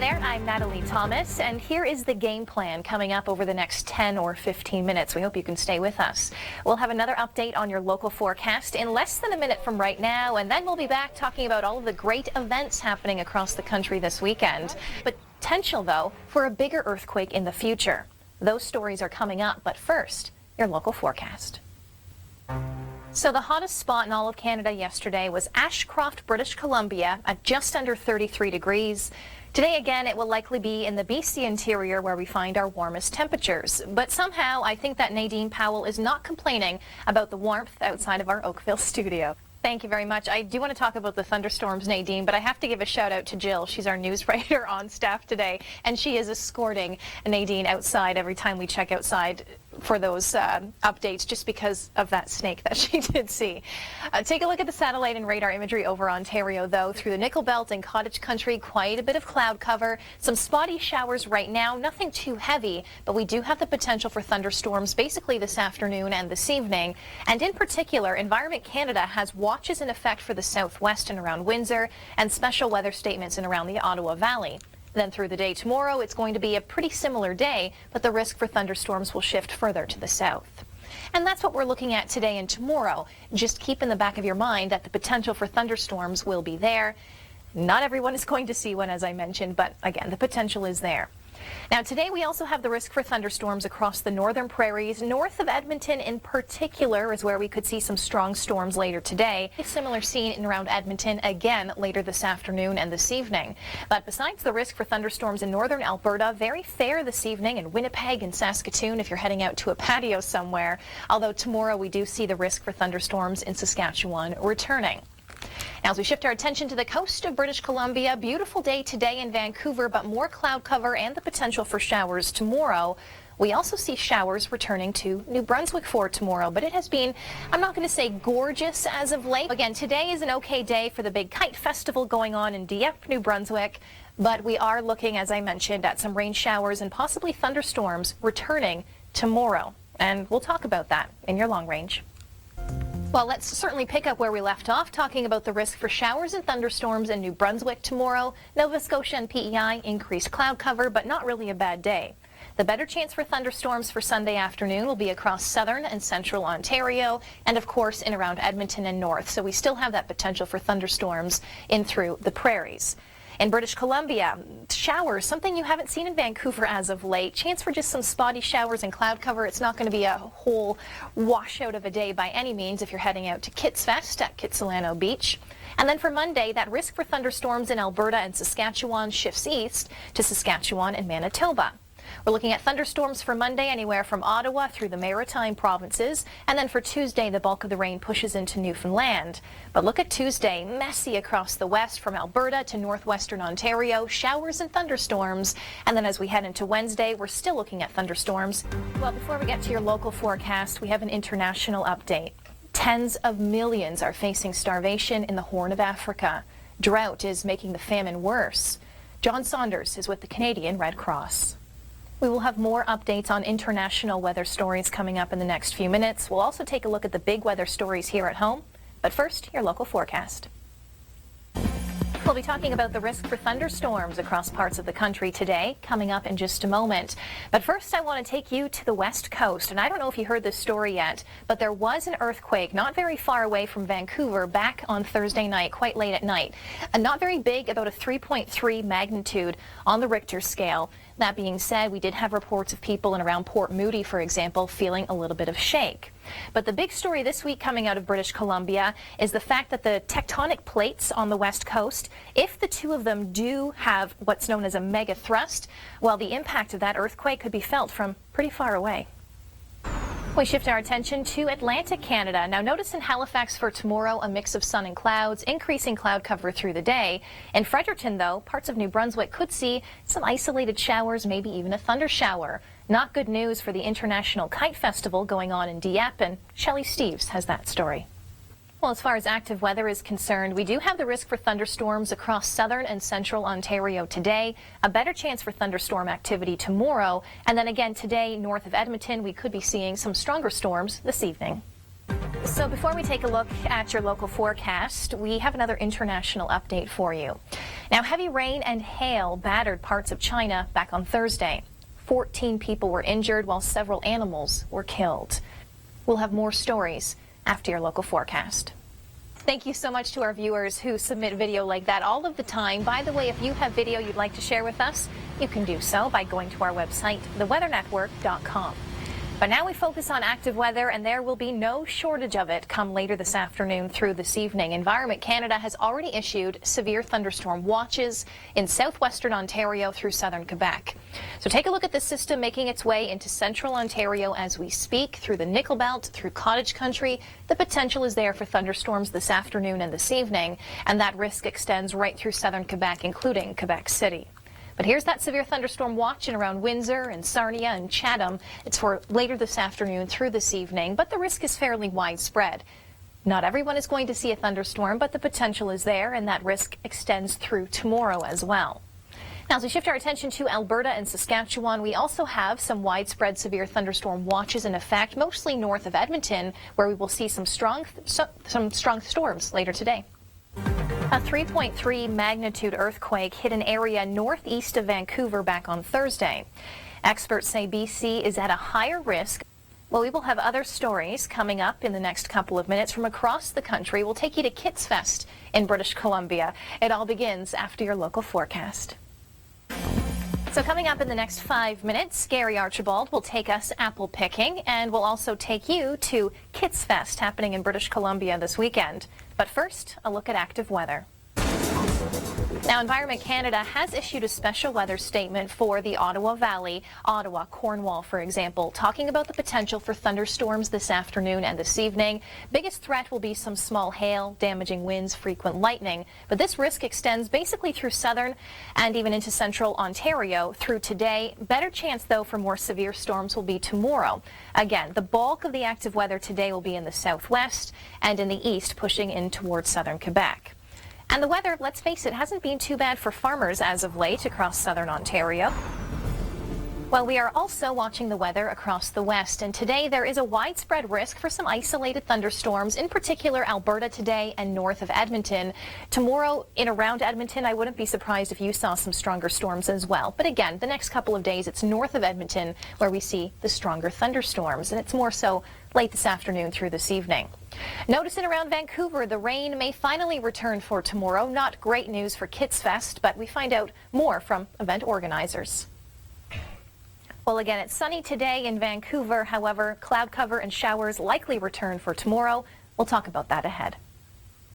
there, I'm Natalie Thomas, and here is the game plan coming up over the next 10 or 15 minutes. We hope you can stay with us. We'll have another update on your local forecast in less than a minute from right now, and then we'll be back talking about all of the great events happening across the country this weekend. But potential, though, for a bigger earthquake in the future. Those stories are coming up, but first, your local forecast. So the hottest spot in all of Canada yesterday was Ashcroft, British Columbia at just under 33 degrees. Today again, it will likely be in the BC interior where we find our warmest temperatures. But somehow, I think that Nadine Powell is not complaining about the warmth outside of our Oakville studio. Thank you very much. I do want to talk about the thunderstorms, Nadine, but I have to give a shout out to Jill. She's our news writer on staff today, and she is escorting Nadine outside every time we check outside for those updates, just because of that snake that she did see. Take a look at the satellite and radar imagery over Ontario, though. Through the Nickel Belt and Cottage Country, quite a bit of cloud cover. Some spotty showers right now, nothing too heavy, but we do have the potential for thunderstorms basically this afternoon and this evening. And in particular, Environment Canada has watches in effect for the southwest and around Windsor, and special weather statements in around the Ottawa Valley. Then through the day tomorrow, it's going to be a pretty similar day, but the risk for thunderstorms will shift further to the south. And that's what we're looking at today and tomorrow. Just keep in the back of your mind that the potential for thunderstorms will be there. Not everyone is going to see one, as I mentioned, but again, the potential is there. Now today we also have the risk for thunderstorms across the northern prairies. North of Edmonton in particular is where we could see some strong storms later today. A similar scene in around Edmonton again later this afternoon and this evening. But besides the risk for thunderstorms in northern Alberta, very fair this evening in Winnipeg and Saskatoon if you're heading out to a patio somewhere. Although tomorrow we do see the risk for thunderstorms in Saskatchewan returning. Now, as we shift our attention to the coast of British Columbia, beautiful day today in Vancouver, but more cloud cover and the potential for showers tomorrow. We also see showers returning to New Brunswick for tomorrow, but it has been, I'm not going to say gorgeous as of late. Again, today is an okay day for the big kite festival going on in Dieppe, New Brunswick, but we are looking, as I mentioned, at some rain showers and possibly thunderstorms returning tomorrow. And we'll talk about that in your long range. Well, let's certainly pick up where we left off, talking about the risk for showers and thunderstorms in New Brunswick tomorrow. Nova Scotia and PEI increased cloud cover, but not really a bad day. The better chance for thunderstorms for Sunday afternoon will be across southern and central Ontario, and of course in around Edmonton and north. So we still have that potential for thunderstorms in through the prairies. In British Columbia, showers, something you haven't seen in Vancouver as of late. Chance for just some spotty showers and cloud cover. It's not going to be a whole washout of a day by any means if you're heading out to Kits Fest at Kitsilano Beach. And then for Monday, that risk for thunderstorms in Alberta and Saskatchewan shifts east to Saskatchewan and Manitoba. We're looking at thunderstorms for Monday anywhere from Ottawa through the Maritime provinces, and then for Tuesday the bulk of the rain pushes into Newfoundland. But look at Tuesday, messy across the west from Alberta to northwestern Ontario, showers and thunderstorms. And then as we head into Wednesday, we're still looking at thunderstorms. Well, before we get to your local forecast, we have an international update. Tens of millions are facing starvation in the Horn of Africa. Drought is making the famine worse. John Saunders is with the Canadian Red Cross. We will have more updates on international weather stories coming up in the next few minutes. We'll also take a look at the big weather stories here at home. But first, your local forecast. We'll be talking about the risk for thunderstorms across parts of the country today, coming up in just a moment. But first, I want to take you to the West Coast. And I don't know if you heard this story yet, but there was an earthquake not very far away from Vancouver back on Thursday night, quite late at night. Not very big, about a 3.3 magnitude on the Richter scale. That being said, we did have reports of people in around Port Moody, for example, feeling a little bit of shake. But the big story this week coming out of British Columbia is the fact that the tectonic plates on the West Coast, if the two of them do have what's known as a mega thrust, well, the impact of that earthquake could be felt from pretty far away. We shift our attention to Atlantic Canada. Now notice in Halifax for tomorrow a mix of sun and clouds, increasing cloud cover through the day. In Fredericton, though, parts of New Brunswick could see some isolated showers, maybe even a thunder shower. Not good news for the International Kite Festival going on in Dieppe, and Shelley Steeves has that story. Well, as far as active weather is concerned, we do have the risk for thunderstorms across southern and central Ontario today, a better chance for thunderstorm activity tomorrow, and then again today north of Edmonton we could be seeing some stronger storms this evening. So before we take a look at your local forecast, we have another international update for you. Now, heavy rain and hail battered parts of China back on Thursday. 14 people were injured while several animals were killed. We'll have more stories after your local forecast. Thank you so much to our viewers who submit video like that all of the time. By the way, if you have video you'd like to share with us, you can do so by going to our website, theweathernetwork.com. But now we focus on active weather, and there will be no shortage of it come later this afternoon through this evening. Environment Canada has already issued severe thunderstorm watches in southwestern Ontario through southern Quebec. So take a look at the system making its way into central Ontario as we speak, through the Nickel Belt, through Cottage Country. The potential is there for thunderstorms this afternoon and this evening, and that risk extends right through southern Quebec, including Quebec City. But here's that severe thunderstorm watch in around Windsor and Sarnia and Chatham. It's for later this afternoon through this evening, but the risk is fairly widespread. Not everyone is going to see a thunderstorm, but the potential is there, and that risk extends through tomorrow as well. Now, as we shift our attention to Alberta and Saskatchewan, we also have some widespread severe thunderstorm watches in effect, mostly north of Edmonton, where we will see some strong storms later today. A 3.3 magnitude earthquake hit an area northeast of Vancouver back on Thursday. Experts say BC is at a higher risk. Well, we will have other stories coming up in the next couple of minutes from across the country. We'll take you to Kids Fest in British Columbia. It all begins after your local forecast. So coming up in the next 5 minutes, Gary Archibald will take us apple picking, and we'll also take you to Kids Fest happening in British Columbia this weekend. But first, a look at active weather. Now, Environment Canada has issued a special weather statement for the Ottawa Valley, Ottawa, Cornwall, for example, talking about the potential for thunderstorms this afternoon and this evening. Biggest threat will be some small hail, damaging winds, frequent lightning. But this risk extends basically through southern and even into central Ontario through today. Better chance, though, for more severe storms will be tomorrow. Again, the bulk of the active weather today will be in the southwest and in the east, pushing in towards southern Quebec. And the weather, let's face it, hasn't been too bad for farmers as of late across southern Ontario. Well, we are also watching the weather across the west, and today there is a widespread risk for some isolated thunderstorms, in particular Alberta today and north of Edmonton. Tomorrow in around Edmonton, I wouldn't be surprised if you saw some stronger storms as well. But again, the next couple of days, it's north of Edmonton where we see the stronger thunderstorms, and it's more so late this afternoon through this evening. Notice in around Vancouver, the rain may finally return for tomorrow. Not great news for Kids Fest, but we find out more from event organizers. Well, again, it's sunny today in Vancouver. However, cloud cover and showers likely return for tomorrow. We'll talk about that ahead.